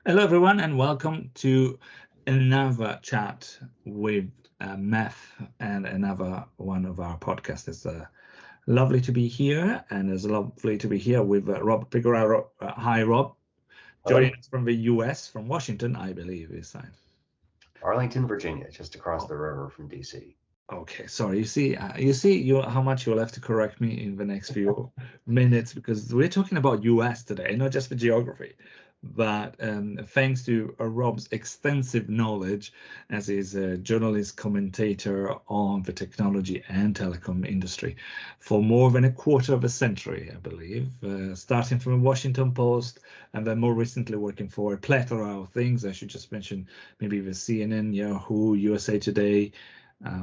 Hello, everyone, and welcome to another chat with Meth and another one of our podcasts. It's lovely to be here, and it's lovely to be here with Rob Pegoraro. Hi, Rob, joining Hello, us from the US, from Washington, I believe this time. Arlington, Virginia, just across Oh, the river from DC. okay, sorry. You see how much you'll have to correct me in the next few minutes because we're talking about US today, not just the geography. But thanks to Rob's extensive knowledge as he's a journalist commentator on the technology and telecom industry for more than a quarter of a century, I believe, starting from the Washington Post and then more recently working for a plethora of things. I should just mention maybe the CNN, Yahoo, USA Today,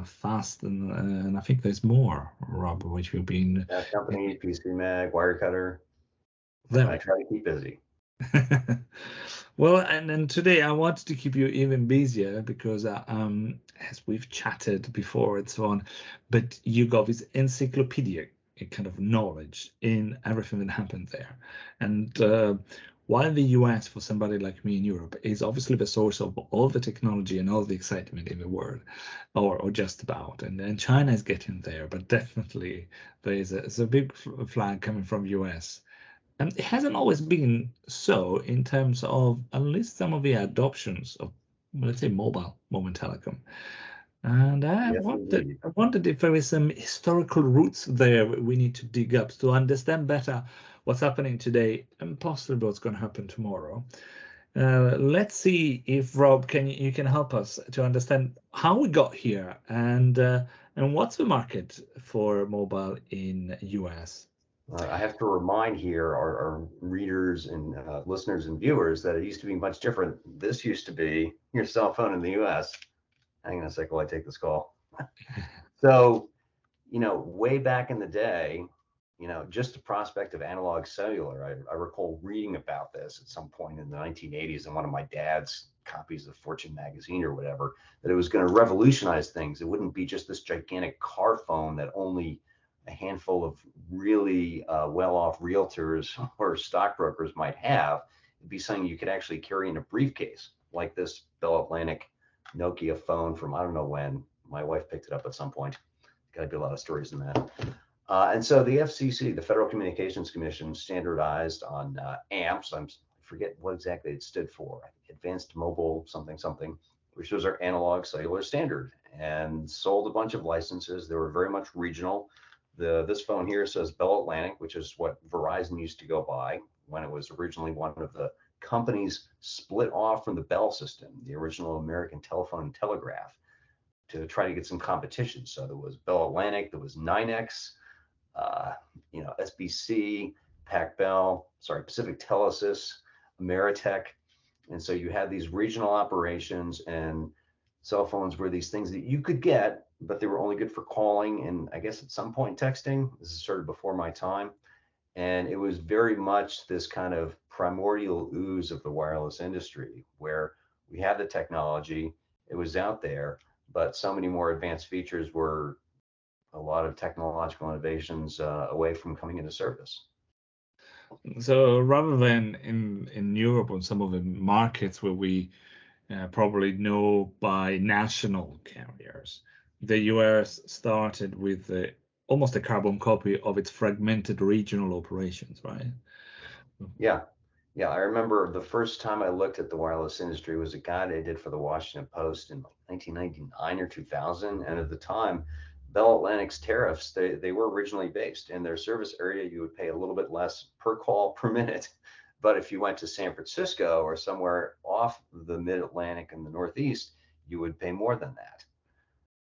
Fast, and I think there's more, Rob, which you've been. That company, PCMag, Wirecutter. There I we try to keep busy. Well, and then today I wanted to keep you even busier because, as we've chatted before and so on, but you got this encyclopedia kind of knowledge in everything that happened there. And while the US, for somebody like me in Europe, is obviously the source of all the technology and all the excitement in the world, or just about, and then China is getting there, but definitely there's a big flag coming from US. And it hasn't always been so in terms of at least some of the adoptions of, let's say, mobile telecom. And Yes, indeed. I wondered if there is some historical roots there we need to dig up to understand better what's happening today and possibly what's going to happen tomorrow. Let's see if Rob you can help us to understand how we got here and what's the market for mobile in US. I have to remind here our readers and listeners and viewers that it used to be much different. This used to be your cell phone in the US. Hang on a second while I take this call. So, way back in the day, just the prospect of analog cellular, I recall reading about this at some point in the 1980s in one of my dad's copies of Fortune magazine or whatever, that it was going to revolutionize things. It wouldn't be just this gigantic car phone that only a handful of really well-off realtors or stockbrokers might have. It'd be something you could actually carry in a briefcase, like this Bell Atlantic Nokia phone from I don't know when. My wife picked it up at some point. Got to be a lot of stories in that. And so the FCC, the Federal Communications Commission, standardized on AMPS. I forget what exactly it stood for, Advanced Mobile something something, which was our analog cellular standard, and sold a bunch of licenses. They were very much regional. This phone here says Bell Atlantic, which is what Verizon used to go by when it was originally one of the companies split off from the Bell system, the original American Telephone and Telegraph, to try to get some competition. So there was Bell Atlantic, there was 9X, uh, SBC, Pac Bell, sorry, Pacific Telesis, Ameritech. And so you had these regional operations, and cell phones were these things that you could get, but they were only good for calling and I guess at some point texting. This is sort of before my time. And it was very much this kind of primordial ooze of the wireless industry where we had the technology, it was out there, but so many more advanced features were a lot of technological innovations away from coming into service. So rather than in Europe or some of the markets where we probably know by national carriers, the US started with almost a carbon copy of its fragmented regional operations, right? Yeah. Yeah. I remember the first time I looked at the wireless industry was a guide I did for the Washington Post in 1999 or 2000. And at the time, Bell Atlantic's tariffs, they were originally based in their service area. You would pay a little bit less per call per minute. But if you went to San Francisco or somewhere off the mid Atlantic and the Northeast, you would pay more than that.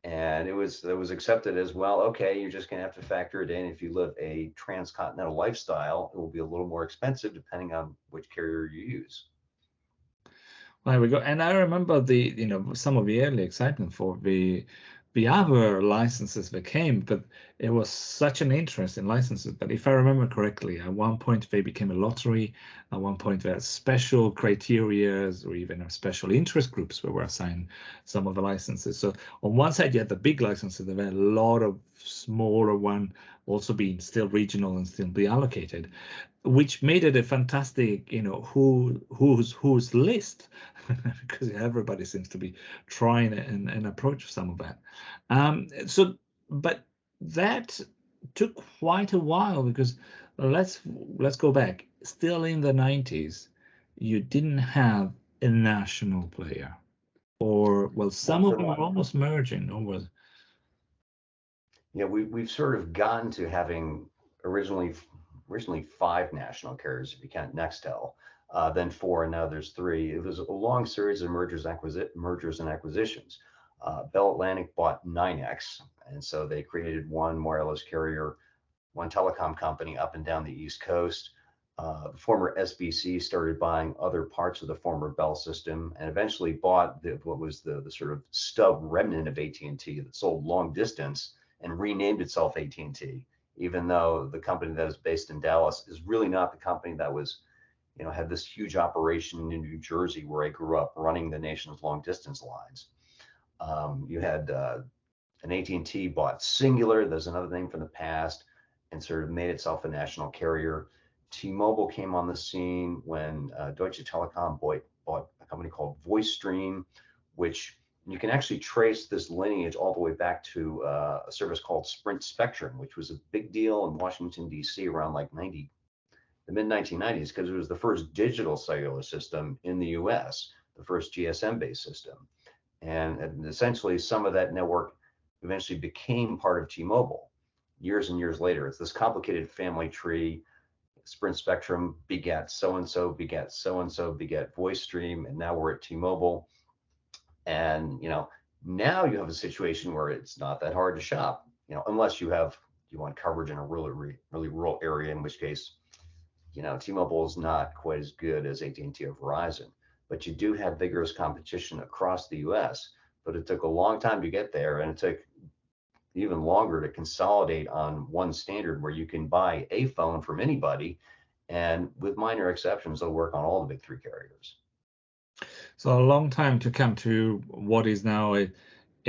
And it was accepted as well. Okay, you're just going to have to factor it in. If you live a transcontinental lifestyle, it will be a little more expensive depending on which carrier you use. There we go. And I remember some of the early excitement for the other licenses that came, but it was such an interest in licenses. But if I remember correctly, at one point they became a lottery. At one point there are special criterias or even special interest groups where were assigned some of the licenses. So on one side you had the big licenses, there were a lot of smaller one also be still regional and still be allocated, which made it a fantastic, who's list, because everybody seems to be trying and approach some of that. But that took quite a while, because let's go back. Still in the 90s, you didn't have a national player, or well, some of them were almost merging over. Yeah, we've sort of gotten to having originally 5 national carriers if you count Nextel, then 4, and now there's 3. It was a long series of mergers and acquisitions. Bell Atlantic bought NYNEX, and so they created one wireless carrier, one telecom company up and down the East Coast. The former SBC started buying other parts of the former Bell system, and eventually bought what was the sort of stub remnant of AT&T that sold long distance, and renamed itself AT&T, even though the company that is based in Dallas is really not the company that was, had this huge operation in New Jersey where I grew up, running the nation's long distance lines. You had an AT&T bought Singular, there's another name from the past, and sort of made itself a national carrier. T-Mobile came on the scene when Deutsche Telekom bought a company called VoiceStream, which you can actually trace this lineage all the way back to a service called Sprint Spectrum, which was a big deal in Washington, D.C. around like the mid 1990s, because it was the first digital cellular system in the U.S., the first GSM-based system. And essentially some of that network eventually became part of T-Mobile years and years later. It's this complicated family tree. Sprint Spectrum begat so-and-so, begat so-and-so, begat VoiceStream, and now we're at T-Mobile. And, now you have a situation where it's not that hard to shop, unless you want coverage in a really rural area, in which case, T-Mobile is not quite as good as AT&T or Verizon. But you do have vigorous competition across the US, but it took a long time to get there, and it took even longer to consolidate on one standard where you can buy a phone from anybody, and with minor exceptions, they'll work on all the big 3 carriers. So a long time to come to what is now a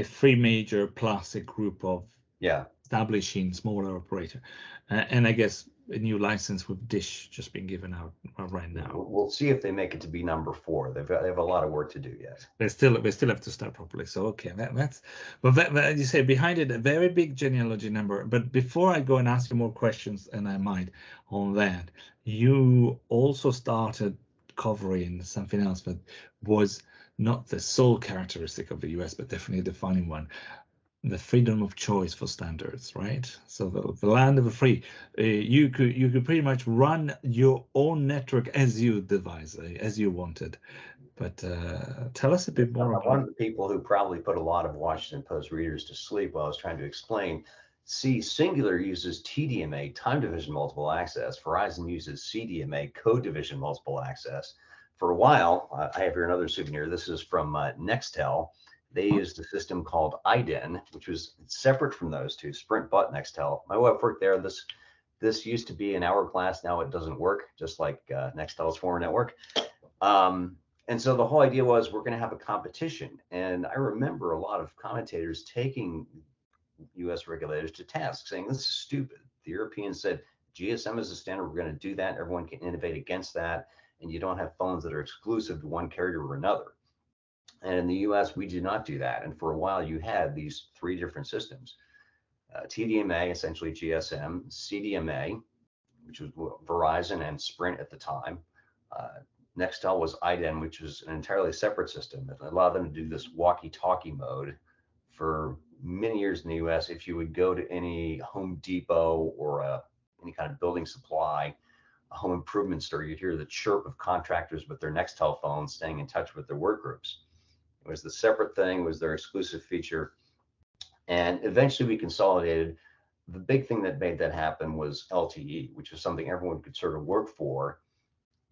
3 major plus a group of establishing smaller operator, and I guess a new license with Dish just being given out right now. We'll see if they make it to be number 4. They have a lot of work to do yet. They still have to start properly. So okay, that's but you say behind it a very big genealogy number. But before I go and ask you more questions, and I might on that, you also started covering something else that was not the sole characteristic of the US, but definitely a defining one: the freedom of choice for standards, right? So the land of the free. You could pretty much run your own network as you devise, as you wanted. But tell us a bit more about one of the people who probably put a lot of Washington Post readers to sleep while I was trying to explain. Singular uses TDMA, time division multiple access. Verizon uses CDMA, code division multiple access. For a while, I have here another souvenir. This is from Nextel. They used a system called IDEN, which was separate from those two. Sprint bought Nextel. My wife worked there. This used to be an hourglass. Now it doesn't work, just like Nextel's former network. And so the whole idea was we're going to have a competition. And I remember a lot of commentators taking U.S. regulators to task, saying this is stupid. The Europeans said GSM is a standard. We're going to do that. Everyone can innovate against that. And you don't have phones that are exclusive to one carrier or another. And in the US, we did not do that. And for a while, you had these 3 different systems: TDMA, essentially GSM, CDMA, which was Verizon and Sprint at the time. Nextel was IDEN, which was an entirely separate system. It allowed them to do this walkie-talkie mode for many years in the US. If you would go to any Home Depot or any kind of building supply, a home improvement store, you'd hear the chirp of contractors with their Nextel phones staying in touch with their work groups. It was the separate thing, was their exclusive feature. And eventually we consolidated. The big thing that made that happen was LTE, which is something everyone could sort of work for.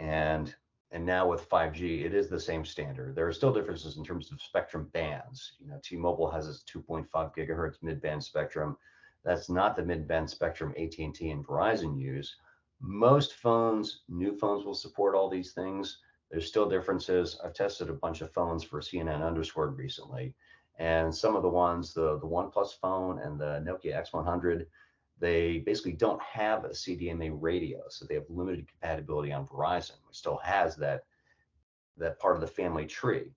And now with 5G, it is the same standard. There are still differences in terms of spectrum bands. T-Mobile has its 2.5 gigahertz mid-band spectrum. That's not the mid-band spectrum AT&T and Verizon use. Most phones, new phones, will support all these things. There's still differences. I've tested a bunch of phones for CNN Underscored recently, and some of the ones, the OnePlus phone and the Nokia X100, they basically don't have a CDMA radio, so they have limited compatibility on Verizon, which still has that part of the family tree.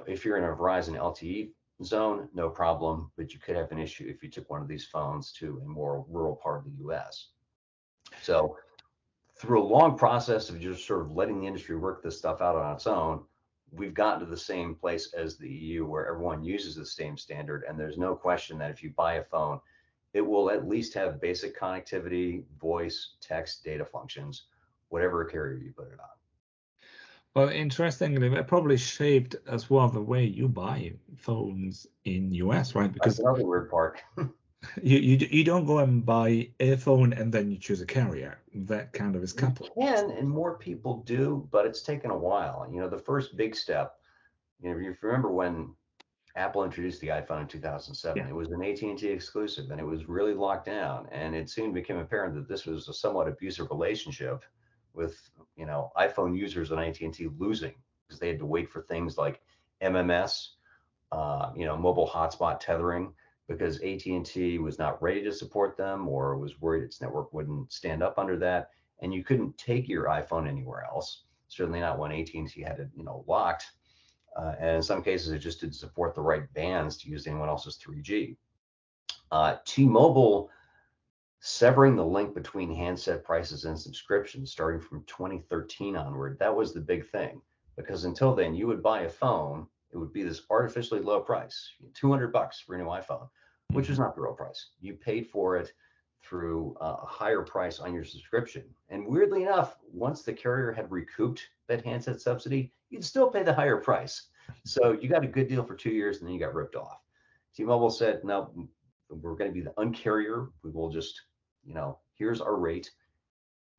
If you're in a Verizon LTE zone, no problem, but you could have an issue if you took one of these phones to a more rural part of the US. So through a long process of just sort of letting the industry work this stuff out on its own, we've gotten to the same place as the EU where everyone uses the same standard. And there's no question that if you buy a phone, it will at least have basic connectivity, voice, text, data functions, whatever carrier you put it on. Well, interestingly, that probably shaped as well the way you buy phones in US, right? That's Because another weird part. you don't go and buy a phone and then you choose a carrier. That kind of is You coupled. can, and more people do, but it's taken a while. The first big step, if you remember when Apple introduced the iPhone in 2007, Yeah. it was an AT&T exclusive, and it was really locked down. And it soon became apparent that this was a somewhat abusive relationship with, iPhone users on AT&T losing because they had to wait for things like MMS, mobile hotspot tethering, because AT&T was not ready to support them or was worried its network wouldn't stand up under that. And you couldn't take your iPhone anywhere else, certainly not when AT&T had it, locked. And in some cases, it just didn't support the right bands to use anyone else's 3G. T-Mobile severing the link between handset prices and subscriptions starting from 2013 onward, that was the big thing. Because until then, you would buy a phone, it would be this artificially low price, $200 for a new iPhone, which was not the real price. You paid for it through a higher price on your subscription. And weirdly enough, once the carrier had recouped that handset subsidy, you'd still pay the higher price. So you got a good deal for 2 years and then you got ripped off. T-Mobile said, no, we're going to be the uncarrier. We will just, here's our rate.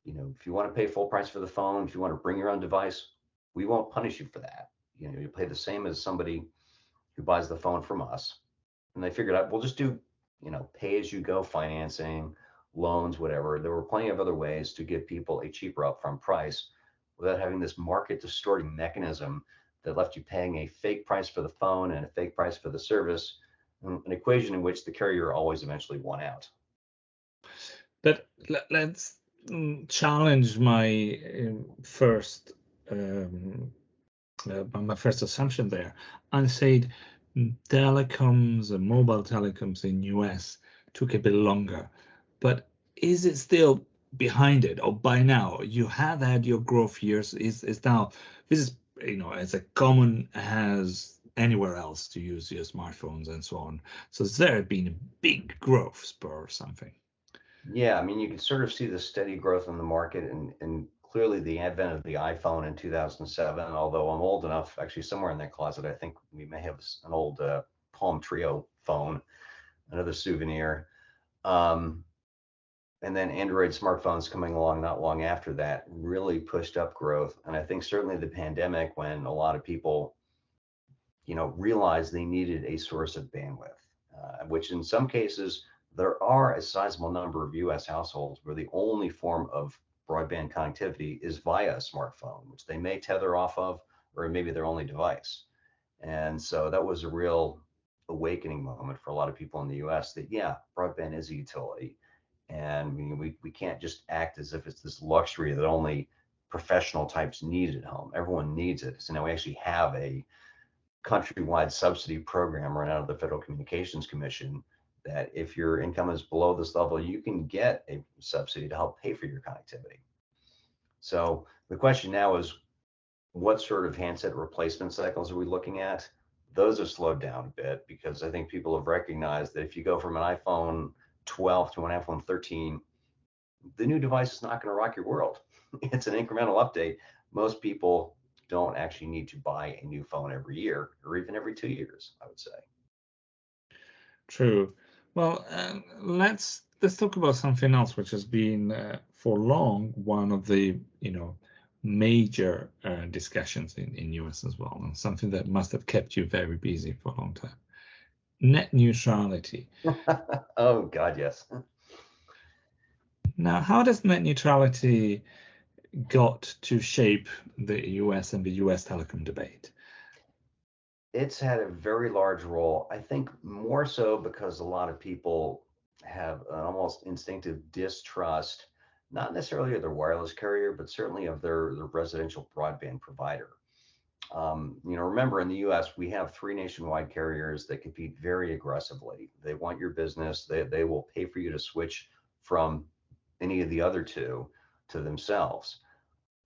If you want to pay full price for the phone, if you want to bring your own device, we won't punish you for that. You pay the same as somebody who buys the phone from us. And they figured out, we'll just do, pay as you go financing, loans, whatever. There were plenty of other ways to give people a cheaper upfront price without having this market distorting mechanism that left you paying a fake price for the phone and a fake price for the service, an equation in which the carrier always eventually won out. But let's challenge my first assumption there and said telecoms and mobile telecoms in US took a bit longer. But is it still behind it, or by now you have had your growth years? Is now this is as a common as anywhere else to use your smartphones and so on? So has there been a big growth spur or something? Yeah, I mean, you can sort of see the steady growth in the market and clearly the advent of the iPhone in 2007, although I'm old enough, actually somewhere in that closet, I think we may have an old Palm Trio phone, another souvenir. And then Android smartphones coming along not long after that really pushed up growth. And I think certainly the pandemic, when a lot of people, realized they needed a source of bandwidth, which in some cases, there are a sizable number of US households where the only form of broadband connectivity is via a smartphone, which they may tether off of, or maybe their only device. And so that was a real awakening moment for a lot of people in the US that, yeah, broadband is a utility. And we can't just act as if it's this luxury that only professional types need at home. Everyone needs it. So now we actually have a countrywide subsidy program run out of the Federal Communications Commission that if your income is below this level, you can get a subsidy to help pay for your connectivity. So the question now is, what sort of handset replacement cycles are we looking at? Those have slowed down a bit because I think people have recognized that if you go from an iPhone 12 to an iPhone 13, the new device is not going to rock your world. It's an incremental update. Most people don't actually need to buy a new phone every year or even every 2 years, I would say. True. Well, let's talk about something else, which has been for long one of the major discussions in US as well, and something that must have kept you very busy for a long time. Net neutrality. Oh God, yes. Now, how does net neutrality got to shape the US and the US telecom debate? It's had a very large role, I think more so because a lot of people have an almost instinctive distrust, not necessarily of their wireless carrier, but certainly of their residential broadband provider. Remember in the US, we have three nationwide carriers that compete very aggressively. They want your business. They will pay for you to switch from any of the other two to themselves.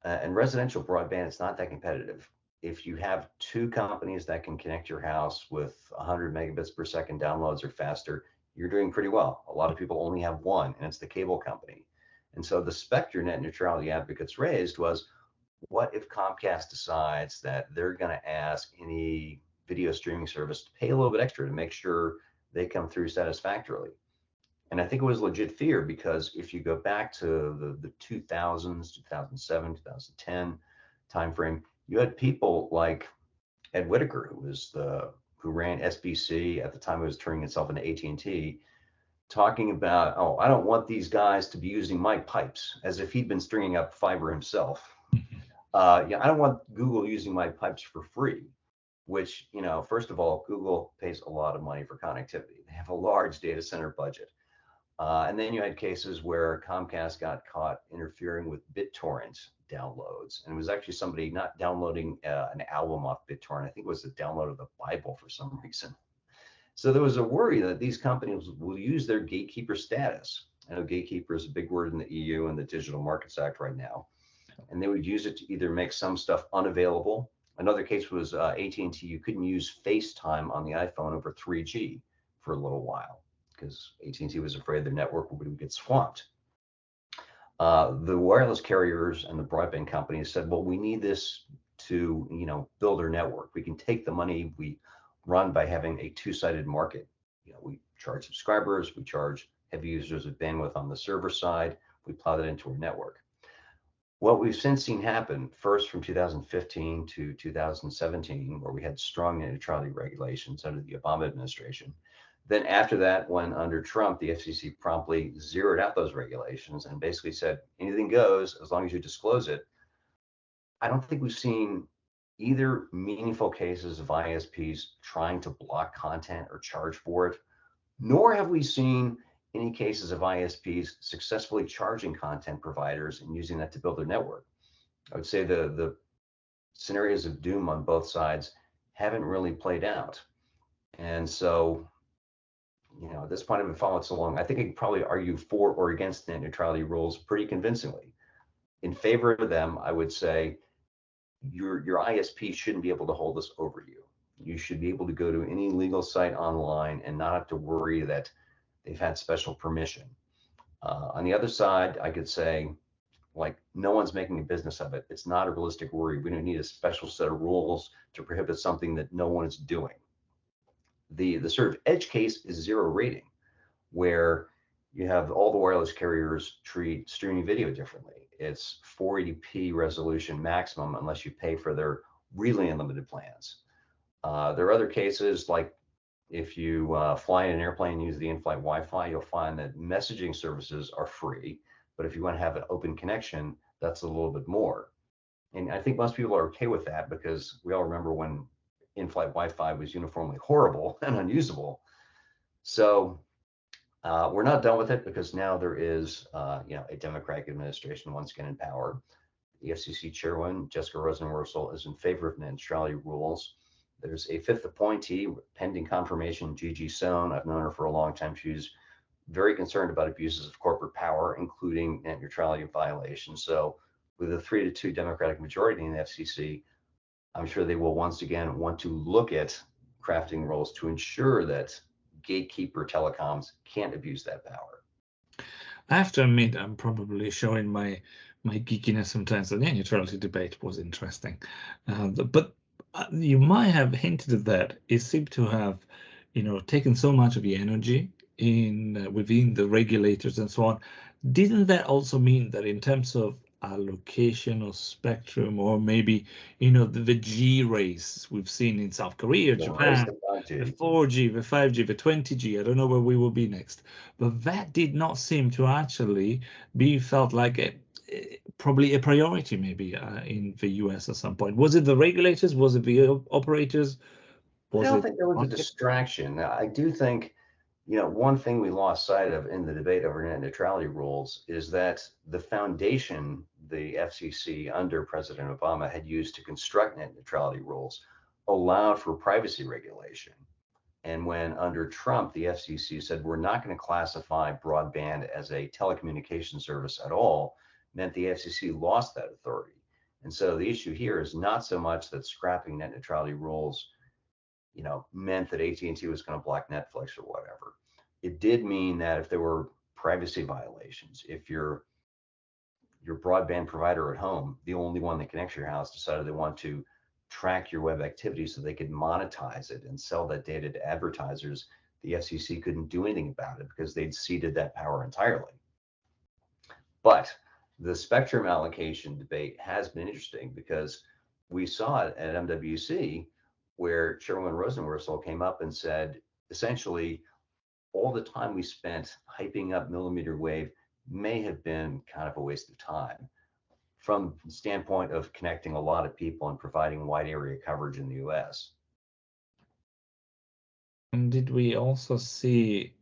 And residential broadband, it's not that competitive. If you have two companies that can connect your house with 100 megabits per second downloads or faster, you're doing pretty well. A lot of people only have one, and it's the cable company. And so the specter net neutrality advocates raised was, what if Comcast decides that they're going to ask any video streaming service to pay a little bit extra to make sure they come through satisfactorily? And I think it was legit fear, because if you go back to the 2000s, 2007, 2010 timeframe, you had people like Ed Whitaker, who ran SBC at the time. It was turning itself into AT&T, talking about, oh, I don't want these guys to be using my pipes, as if he'd been stringing up fiber himself. I don't want Google using my pipes for free, which, first of all, Google pays a lot of money for connectivity. They have a large data center budget. And then you had cases where Comcast got caught interfering with BitTorrent downloads. And it was actually somebody not downloading an album off BitTorrent. I think it was a download of the Bible for some reason. So there was a worry that these companies will use their gatekeeper status. I know gatekeeper is a big word in the EU and the Digital Markets Act right now. And they would use it to either make some stuff unavailable. Another case was AT&T. You couldn't use FaceTime on the iPhone over 3G for a little while, because AT&T was afraid their network would get swamped. The wireless carriers and the broadband companies said, well, we need this to, build our network. We can take the money we run by having a two-sided market. We charge subscribers, we charge heavy users of bandwidth on the server side, we plow that into our network. What we've since seen happen, first from 2015 to 2017, where we had strong net neutrality regulations under the Obama administration. Then after that, when under Trump, the FCC promptly zeroed out those regulations and basically said, anything goes as long as you disclose it. I don't think we've seen either meaningful cases of ISPs trying to block content or charge for it, nor have we seen any cases of ISPs successfully charging content providers and using that to build their network. I would say the scenarios of doom on both sides haven't really played out. And so, at this point, I've been following so long, I think I can probably argue for or against net neutrality rules pretty convincingly. In favor of them, I would say your ISP shouldn't be able to hold this over you. You should be able to go to any legal site online and not have to worry that they've had special permission. On the other side, I could say, no one's making a business of it. It's not a realistic worry. We don't need a special set of rules to prohibit something that no one is doing. The sort of edge case is zero rating, where you have all the wireless carriers treat streaming video differently. It's 480p resolution maximum unless you pay for their really unlimited plans. There are other cases, like if you fly in an airplane and use the in-flight Wi-Fi, you'll find that messaging services are free. But if you want to have an open connection, that's a little bit more. And I think most people are okay with that, because we all remember when in-flight Wi-Fi was uniformly horrible and unusable. So we're not done with it, because now there is a Democratic administration once again in power. The FCC chairwoman, Jessica Rosenworcel, is in favor of net neutrality rules. There's a fifth appointee pending confirmation, Gigi Sohn. I've known her for a long time. She's very concerned about abuses of corporate power, including net neutrality violations. So with a 3-2 Democratic majority in the FCC, I'm sure they will once again want to look at crafting rules to ensure that gatekeeper telecoms can't abuse that power. I have to admit, I'm probably showing my geekiness sometimes. The net neutrality debate was interesting, but you might have hinted at that. It seemed to have, taken so much of the energy within the regulators and so on. Didn't that also mean that in terms of allocation of spectrum, or maybe the G race we've seen in South Korea, Japan, the 4G, the 5G, the 20G, I don't know where we will be next, but that did not seem to actually be felt like probably a priority maybe in the US at some point. Was it the regulators? Was it the operators? I don't think there was a distraction. I do think one thing we lost sight of in the debate over net neutrality rules is that the foundation the FCC under President Obama had used to construct net neutrality rules allowed for privacy regulation. And when under Trump, the FCC said, we're not going to classify broadband as a telecommunication service at all, meant the FCC lost that authority. And so the issue here is not so much that scrapping net neutrality rules, meant that AT&T was going to block Netflix or whatever. It did mean that if there were privacy violations, if your broadband provider at home, the only one that connects to your house, decided they want to track your web activity so they could monetize it and sell that data to advertisers, the FCC couldn't do anything about it because they'd ceded that power entirely. But the spectrum allocation debate has been interesting because we saw it at MWC where Chairwoman Rosenworcel came up and said, essentially, all the time we spent hyping up millimeter wave may have been kind of a waste of time from the standpoint of connecting a lot of people and providing wide area coverage in the US. And did we also see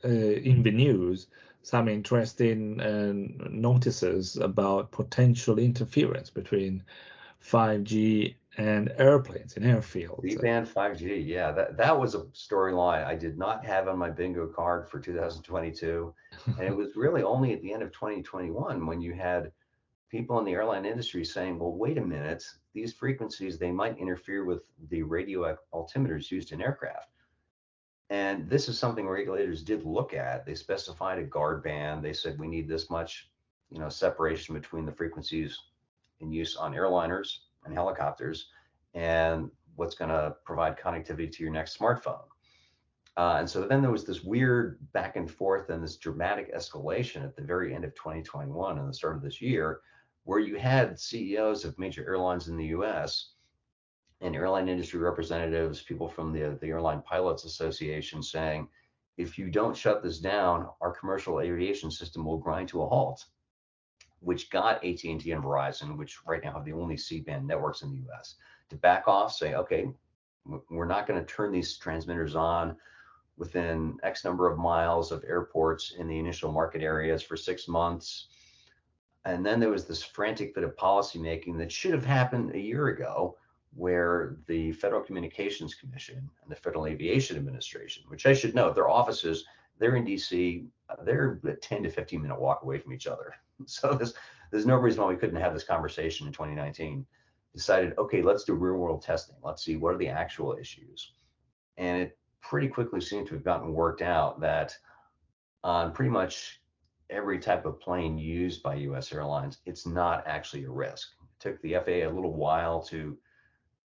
in the news some interesting notices about potential interference between 5G and airplanes in airfields? C-band 5G, yeah, that was a storyline I did not have on my bingo card for 2022. And it was really only at the end of 2021 when you had people in the airline industry saying, well, wait a minute, these frequencies, they might interfere with the radio altimeters used in aircraft. And this is something regulators did look at. They specified a guard band. They said we need this much, separation between the frequencies in use on airliners and helicopters and what's going to provide connectivity to your next smartphone. And so then there was this weird back and forth and this dramatic escalation at the very end of 2021 and the start of this year, where you had CEOs of major airlines in the US and airline industry representatives, people from the Airline Pilots Association saying, if you don't shut this down, our commercial aviation system will grind to a halt, which got AT&T and Verizon, which right now have the only C-band networks in the US, to back off, say, okay, we're not going to turn these transmitters on within X number of miles of airports in the initial market areas for 6 months. And then there was this frantic bit of policymaking that should have happened a year ago, where the Federal Communications Commission and the Federal Aviation Administration, which I should note, their offices, they're in DC, they're a 10 to 15 minute walk away from each other. So there's no reason why we couldn't have this conversation in 2019. Decided, okay, let's do real world testing. Let's see what are the actual issues. And it pretty quickly seemed to have gotten worked out that on pretty much every type of plane used by US airlines, it's not actually a risk. It took the FAA a little while to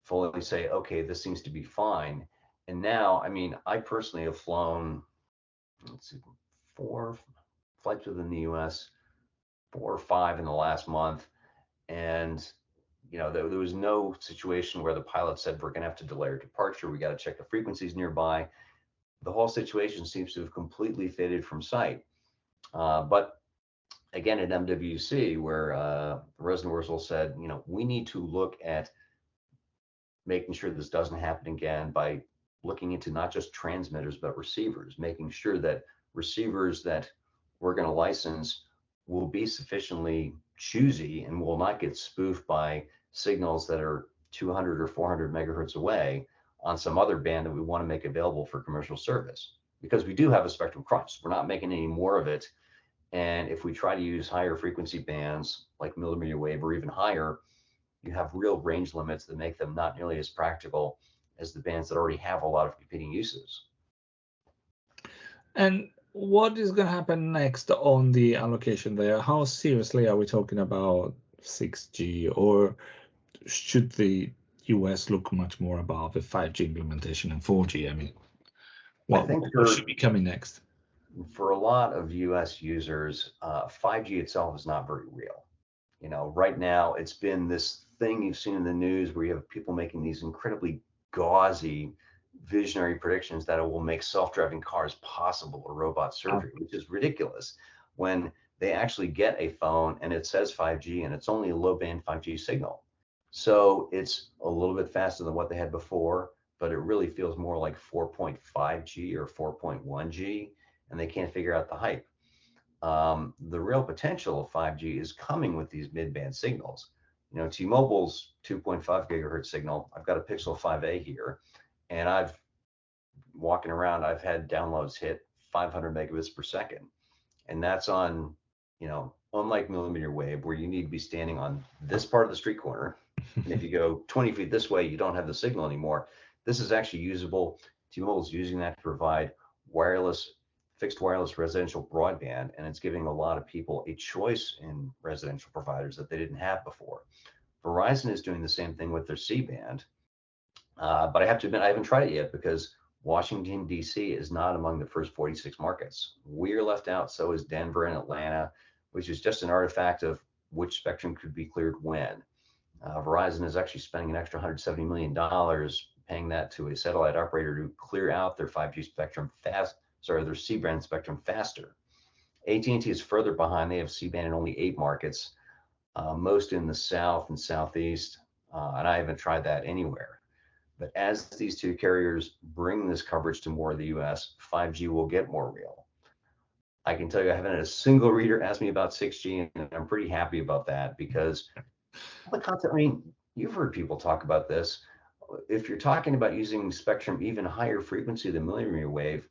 fully say, okay, this seems to be fine. And now, I mean, I personally have flown, 4 flights within the US, 4 or 5 in the last month. And, there was no situation where the pilot said, we're going to have to delay our departure. We got to check the frequencies nearby. The whole situation seems to have completely faded from sight. But again, at MWC, where Rosenworcel said, we need to look at making sure this doesn't happen again by looking into not just transmitters, but receivers, making sure that receivers that we're going to license will be sufficiently choosy and will not get spoofed by signals that are 200 or 400 megahertz away on some other band that we want to make available for commercial service. Because we do have a spectrum crunch. We're not making any more of it. And if we try to use higher frequency bands like millimeter wave or even higher, you have real range limits that make them not nearly as practical as the bands that already have a lot of competing uses. And what is going to happen next on the allocation there? How seriously are we talking about 6G, or should the US look much more about the 5G implementation and 4G? I mean, what should be coming next? For a lot of US users, 5G itself is not very real. Right now, it's been this thing you've seen in the news where you have people making these incredibly gauzy, visionary predictions that it will make self-driving cars possible or robot surgery, which is ridiculous when they actually get a phone and it says 5G and it's only a low band 5G signal. So it's a little bit faster than what they had before, but it really feels more like 4.5G or 4.1G, and they can't figure out the hype. The real potential of 5G is coming with these mid-band signals. T-Mobile's 2.5 gigahertz signal, I've got a Pixel 5a here, and I've had downloads hit 500 megabits per second. And that's on, unlike millimeter wave, where you need to be standing on this part of the street corner. And if you go 20 feet this way, you don't have the signal anymore. This is actually usable. T-Mobile's using that to provide fixed wireless residential broadband, and it's giving a lot of people a choice in residential providers that they didn't have before. Verizon is doing the same thing with their C-band, but I have to admit I haven't tried it yet because Washington, D.C. is not among the first 46 markets. We're left out, so is Denver and Atlanta, which is just an artifact of which spectrum could be cleared when. Verizon is actually spending an extra $170 million paying that to a satellite operator to clear out their 5G spectrum their C-band spectrum faster. AT&T is further behind. They have C-band in only 8 markets, most in the South and Southeast, and I haven't tried that anywhere. But as these two carriers bring this coverage to more of the US, 5G will get more real. I can tell you I haven't had a single reader ask me about 6G, and I'm pretty happy about that because the concept, you've heard people talk about this. If you're talking about using spectrum even higher frequency than millimeter wave,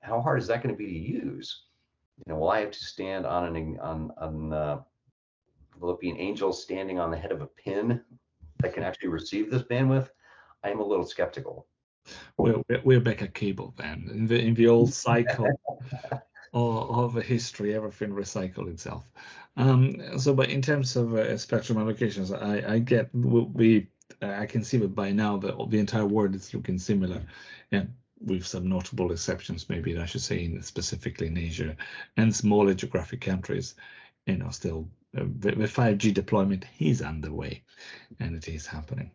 how hard is that going to be to use? Will I have to stand will it be an angel standing on the head of a pin that can actually receive this bandwidth? I am a little skeptical. We're back at cable then, in the old cycle of history, everything recycled itself. But in terms of spectrum allocations, I get I can see that by now the entire world is looking similar, and with some notable exceptions, maybe I should say, specifically in Asia and smaller geographic countries. Still the 5G deployment is underway, and it is happening.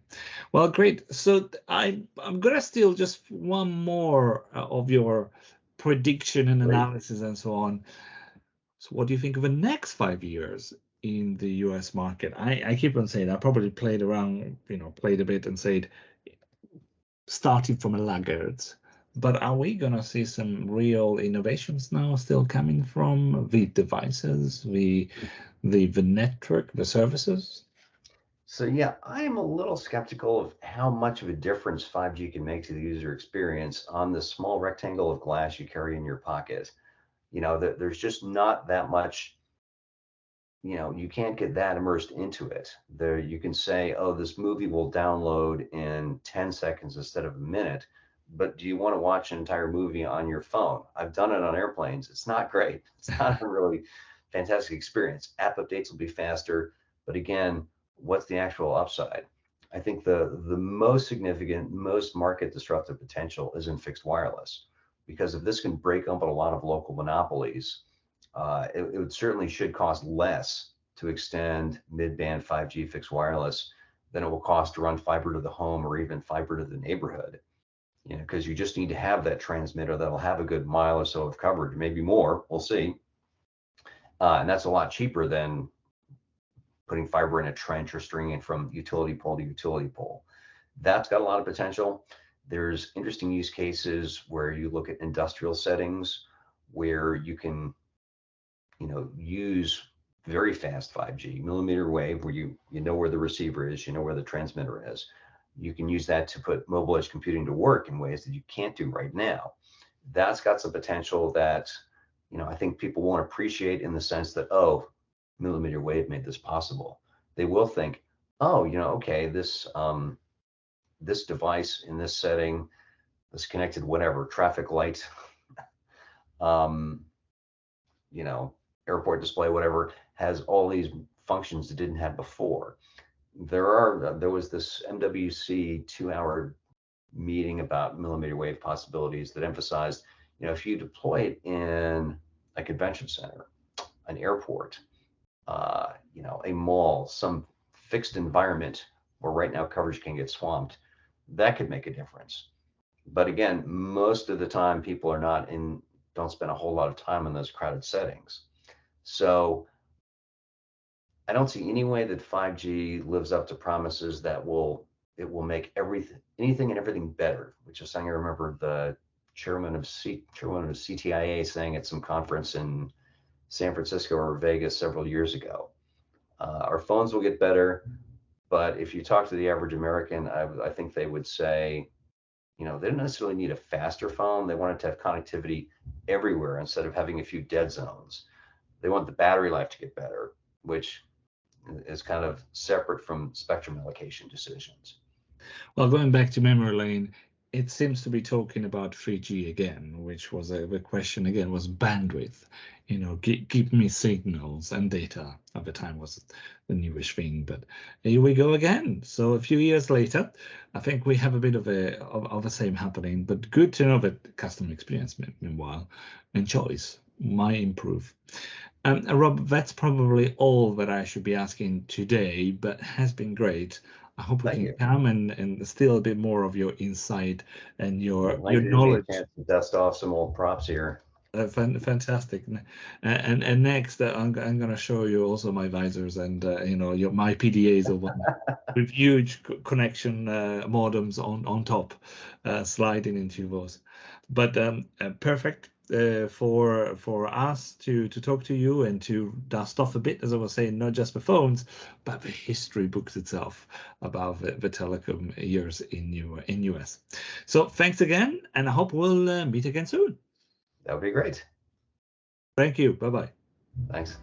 Well, great. So I'm gonna steal just one more of your prediction and analysis and so on. So what do you think of the next 5 years in the US market? I keep on saying I probably played a bit and said starting from a laggard. But are we going to see some real innovations now still coming from the devices, the network, the services? So yeah, I am a little skeptical of how much of a difference 5G can make to the user experience on the small rectangle of glass you carry in your pocket. There's just not that much, you can't get that immersed into it. There, you can say, oh, this movie will download in 10 seconds instead of a minute. But do you want to watch an entire movie on your phone? I've done it on airplanes. It's not great. It's not a really fantastic experience. App updates will be faster, but again, what's the actual upside? I think the most significant, most market disruptive potential is in fixed wireless, because if this can break up a lot of local monopolies, it certainly should cost less to extend mid-band 5G fixed wireless than it will cost to run fiber to the home or even fiber to the neighborhood. Because you just need to have that transmitter that'll have a good mile or so of coverage, maybe more, we'll see. And that's a lot cheaper than putting fiber in a trench or stringing it from utility pole to utility pole. That's got a lot of potential. There's interesting use cases where you look at industrial settings where you can, use very fast 5G, millimeter wave, where you know where the receiver is, you know where the transmitter is. You can use that to put mobile edge computing to work in ways that you can't do right now. That's got some potential that, I think people won't appreciate, in the sense that, oh, millimeter wave made this possible. They will think, oh, okay, this device in this setting, this connected whatever, traffic light, airport display, whatever, has all these functions it didn't have before. There was this MWC 2-hour meeting about millimeter wave possibilities that emphasized, if you deploy it in a convention center, an airport, a mall, some fixed environment where right now coverage can get swamped, that could make a difference. But again, most of the time people don't spend a whole lot of time in those crowded settings. So I don't see any way that 5G lives up to promises that will it will make anything and everything better, which is something I remember the chairman of CTIA saying at some conference in San Francisco or Vegas several years ago. Our phones will get better, but if you talk to the average American, I think they would say, they don't necessarily need a faster phone. They want it to have connectivity everywhere instead of having a few dead zones. They want the battery life to get better, which is kind of separate from spectrum allocation decisions. Well, going back to memory lane, it seems to be talking about 3G again, which was the question again was bandwidth. Give me signals and data. At the time was the newish thing, but here we go again. So a few years later, I think we have a bit of the same happening. But good to know that customer experience, meanwhile, and choice might improve. Rob, that's probably all that I should be asking today, but has been great. I hope we can come and steal a bit more of your insight and your knowledge. A chance to dust off some old props here. Fantastic. And next, I'm going to show you also my visors and my PDAs with huge connection modems on top, sliding into those. But perfect for us to talk to you and to dust off a bit, as I was saying, not just the phones, but the history books itself about the telecom years in US. So thanks again, and I hope we'll meet again soon. That would be great. Thank you. Bye-bye. Thanks.